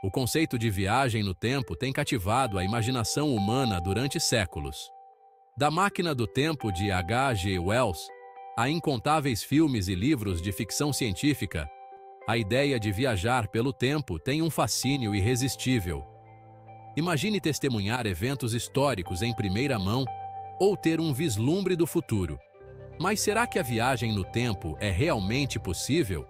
O conceito de viagem no tempo tem cativado a imaginação humana durante séculos. Da Máquina do Tempo de H.G. Wells a incontáveis filmes e livros de ficção científica, a ideia de viajar pelo tempo tem um fascínio irresistível. Imagine testemunhar eventos históricos em primeira mão ou ter um vislumbre do futuro. Mas será que a viagem no tempo é realmente possível?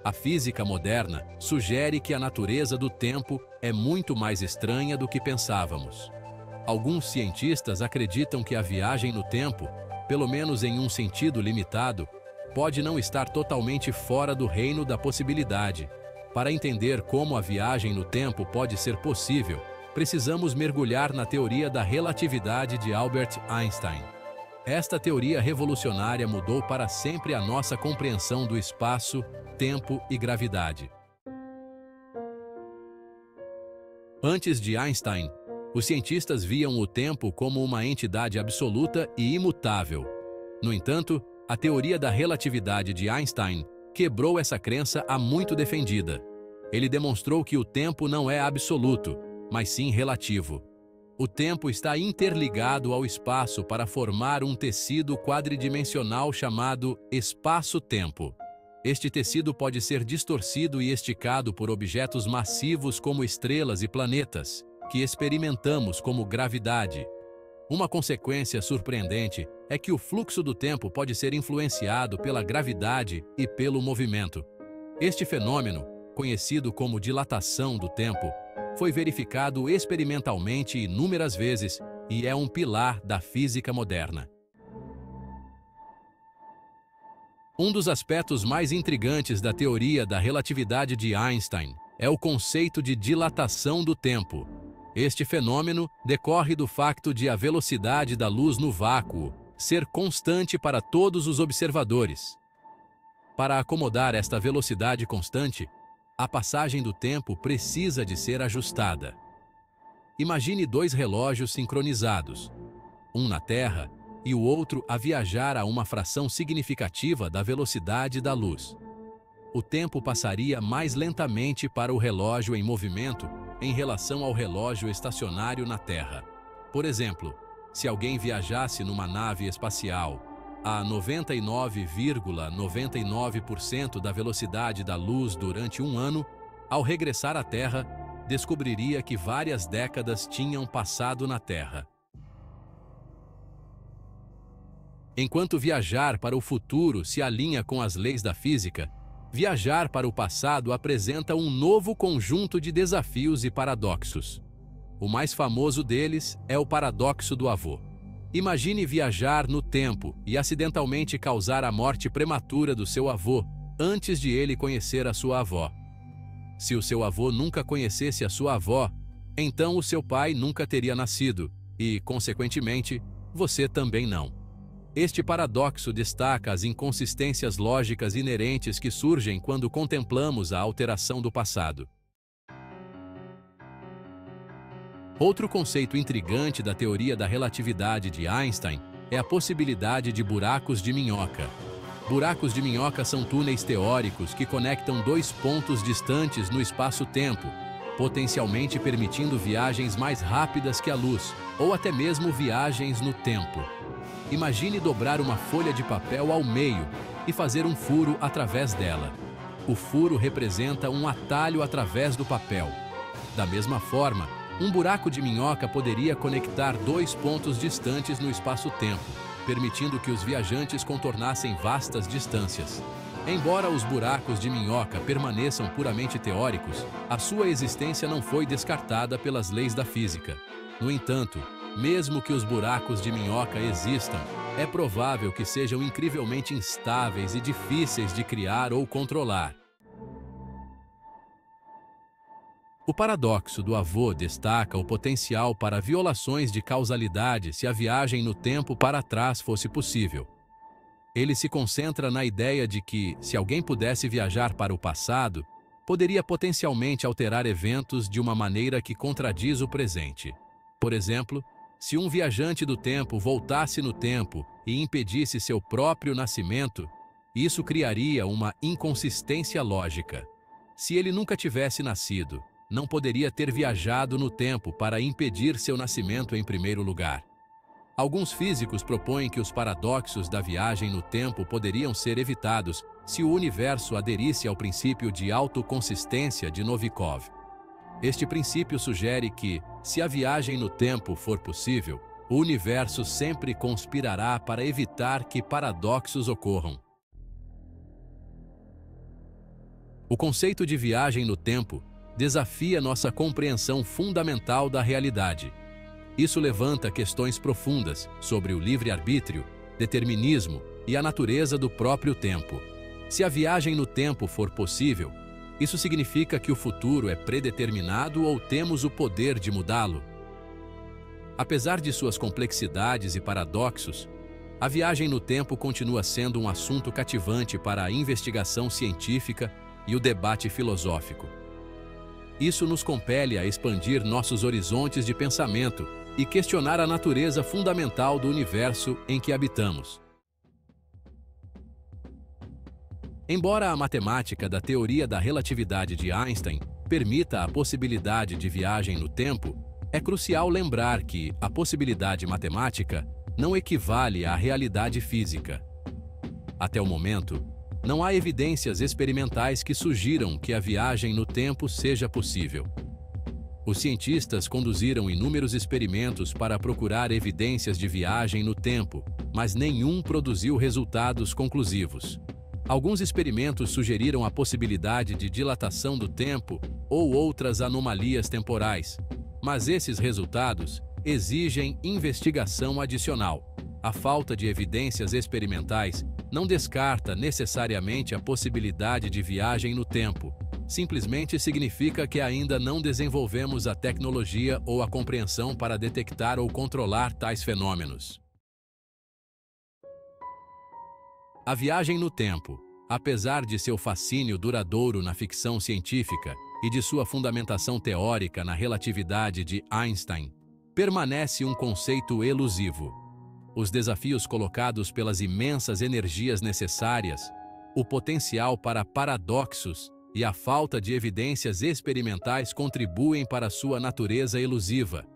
A física moderna sugere que a natureza do tempo é muito mais estranha do que pensávamos. Alguns cientistas acreditam que a viagem no tempo, pelo menos em um sentido limitado, pode não estar totalmente fora do reino da possibilidade. Para entender como a viagem no tempo pode ser possível, precisamos mergulhar na teoria da relatividade de Albert Einstein. Esta teoria revolucionária mudou para sempre a nossa compreensão do espaço, tempo e gravidade. Antes de Einstein, os cientistas viam o tempo como uma entidade absoluta e imutável. No entanto, a teoria da relatividade de Einstein quebrou essa crença há muito defendida. Ele demonstrou que o tempo não é absoluto, mas sim relativo. O tempo está interligado ao espaço para formar um tecido quadridimensional chamado espaço-tempo. Este tecido pode ser distorcido e esticado por objetos massivos como estrelas e planetas, que experimentamos como gravidade. Uma consequência surpreendente é que o fluxo do tempo pode ser influenciado pela gravidade e pelo movimento. Este fenômeno, conhecido como dilatação do tempo, foi verificado experimentalmente inúmeras vezes e é um pilar da física moderna. Um dos aspectos mais intrigantes da teoria da relatividade de Einstein é o conceito de dilatação do tempo. Este fenômeno decorre do facto de a velocidade da luz no vácuo ser constante para todos os observadores. Para acomodar esta velocidade constante, a passagem do tempo precisa de ser ajustada. Imagine dois relógios sincronizados, um na Terra e o outro a viajar a uma fração significativa da velocidade da luz. O tempo passaria mais lentamente para o relógio em movimento em relação ao relógio estacionário na Terra. Por exemplo, se alguém viajasse numa nave espacial a 99,99% da velocidade da luz durante um ano, ao regressar à Terra, descobriria que várias décadas tinham passado na Terra. Enquanto viajar para o futuro se alinha com as leis da física, viajar para o passado apresenta um novo conjunto de desafios e paradoxos. O mais famoso deles é o paradoxo do avô. Imagine viajar no tempo e acidentalmente causar a morte prematura do seu avô antes de ele conhecer a sua avó. Se o seu avô nunca conhecesse a sua avó, então o seu pai nunca teria nascido e, consequentemente, você também não. Este paradoxo destaca as inconsistências lógicas inerentes que surgem quando contemplamos a alteração do passado. Outro conceito intrigante da teoria da relatividade de Einstein é a possibilidade de buracos de minhoca. Buracos de minhoca são túneis teóricos que conectam dois pontos distantes no espaço-tempo, potencialmente permitindo viagens mais rápidas que a luz, ou até mesmo viagens no tempo. Imagine dobrar uma folha de papel ao meio e fazer um furo através dela. O furo representa um atalho através do papel. Da mesma forma, um buraco de minhoca poderia conectar dois pontos distantes no espaço-tempo, permitindo que os viajantes contornassem vastas distâncias. Embora os buracos de minhoca permaneçam puramente teóricos, a sua existência não foi descartada pelas leis da física. No entanto, mesmo que os buracos de minhoca existam, é provável que sejam incrivelmente instáveis e difíceis de criar ou controlar. O paradoxo do avô destaca o potencial para violações de causalidade se a viagem no tempo para trás fosse possível. Ele se concentra na ideia de que, se alguém pudesse viajar para o passado, poderia potencialmente alterar eventos de uma maneira que contradiz o presente. Por exemplo, se um viajante do tempo voltasse no tempo e impedisse seu próprio nascimento, isso criaria uma inconsistência lógica. Se ele nunca tivesse nascido, não poderia ter viajado no tempo para impedir seu nascimento em primeiro lugar. Alguns físicos propõem que os paradoxos da viagem no tempo poderiam ser evitados se o universo aderisse ao princípio de autoconsistência de Novikov. Este princípio sugere que, se a viagem no tempo for possível, o universo sempre conspirará para evitar que paradoxos ocorram. O conceito de viagem no tempo desafia nossa compreensão fundamental da realidade. Isso levanta questões profundas sobre o livre-arbítrio, determinismo e a natureza do próprio tempo. Se a viagem no tempo for possível, isso significa que o futuro é predeterminado ou temos o poder de mudá-lo? Apesar de suas complexidades e paradoxos, a viagem no tempo continua sendo um assunto cativante para a investigação científica e o debate filosófico. Isso nos compele a expandir nossos horizontes de pensamento e questionar a natureza fundamental do universo em que habitamos. Embora a matemática da teoria da relatividade de Einstein permita a possibilidade de viagem no tempo, é crucial lembrar que a possibilidade matemática não equivale à realidade física. Até o momento, não há evidências experimentais que sugiram que a viagem no tempo seja possível. Os cientistas conduziram inúmeros experimentos para procurar evidências de viagem no tempo, mas nenhum produziu resultados conclusivos. Alguns experimentos sugeriram a possibilidade de dilatação do tempo ou outras anomalias temporais, mas esses resultados exigem investigação adicional. A falta de evidências experimentais não descarta necessariamente a possibilidade de viagem no tempo. Simplesmente significa que ainda não desenvolvemos a tecnologia ou a compreensão para detectar ou controlar tais fenômenos. A viagem no tempo, apesar de seu fascínio duradouro na ficção científica e de sua fundamentação teórica na relatividade de Einstein, permanece um conceito elusivo. Os desafios colocados pelas imensas energias necessárias, o potencial para paradoxos e a falta de evidências experimentais contribuem para sua natureza elusiva.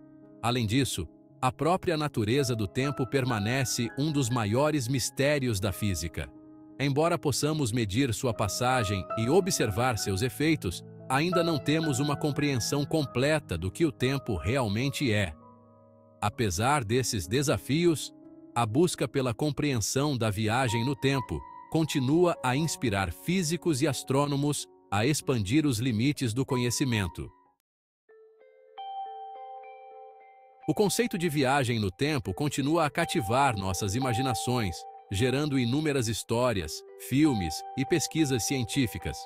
Além disso, a própria natureza do tempo permanece um dos maiores mistérios da física. Embora possamos medir sua passagem e observar seus efeitos, ainda não temos uma compreensão completa do que o tempo realmente é. Apesar desses desafios, a busca pela compreensão da viagem no tempo continua a inspirar físicos e astrônomos a expandir os limites do conhecimento. O conceito de viagem no tempo continua a cativar nossas imaginações, gerando inúmeras histórias, filmes e pesquisas científicas.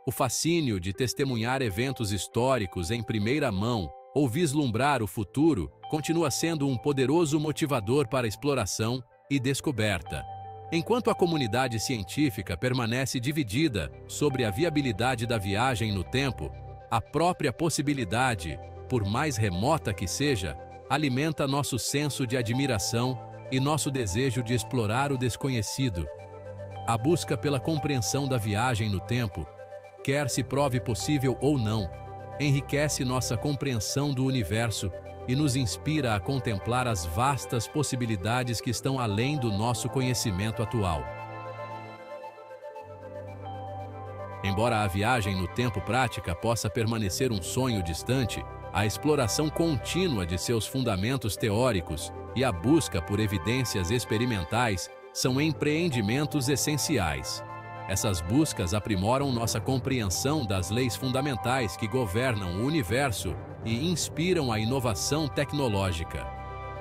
O fascínio de testemunhar eventos históricos em primeira mão ou vislumbrar o futuro continua sendo um poderoso motivador para exploração e descoberta. Enquanto a comunidade científica permanece dividida sobre a viabilidade da viagem no tempo, a própria possibilidade, por mais remota que seja, alimenta nosso senso de admiração e nosso desejo de explorar o desconhecido. A busca pela compreensão da viagem no tempo, quer se prove possível ou não, enriquece nossa compreensão do universo e nos inspira a contemplar as vastas possibilidades que estão além do nosso conhecimento atual. Embora a viagem no tempo prática possa permanecer um sonho distante, a exploração contínua de seus fundamentos teóricos e a busca por evidências experimentais são empreendimentos essenciais. Essas buscas aprimoram nossa compreensão das leis fundamentais que governam o universo e inspiram a inovação tecnológica.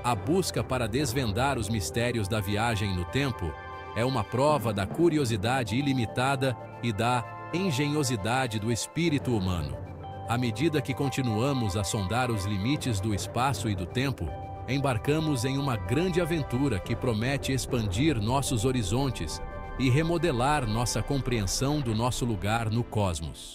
A busca para desvendar os mistérios da viagem no tempo é uma prova da curiosidade ilimitada e da engenhosidade do espírito humano. À medida que continuamos a sondar os limites do espaço e do tempo, embarcamos em uma grande aventura que promete expandir nossos horizontes e remodelar nossa compreensão do nosso lugar no cosmos.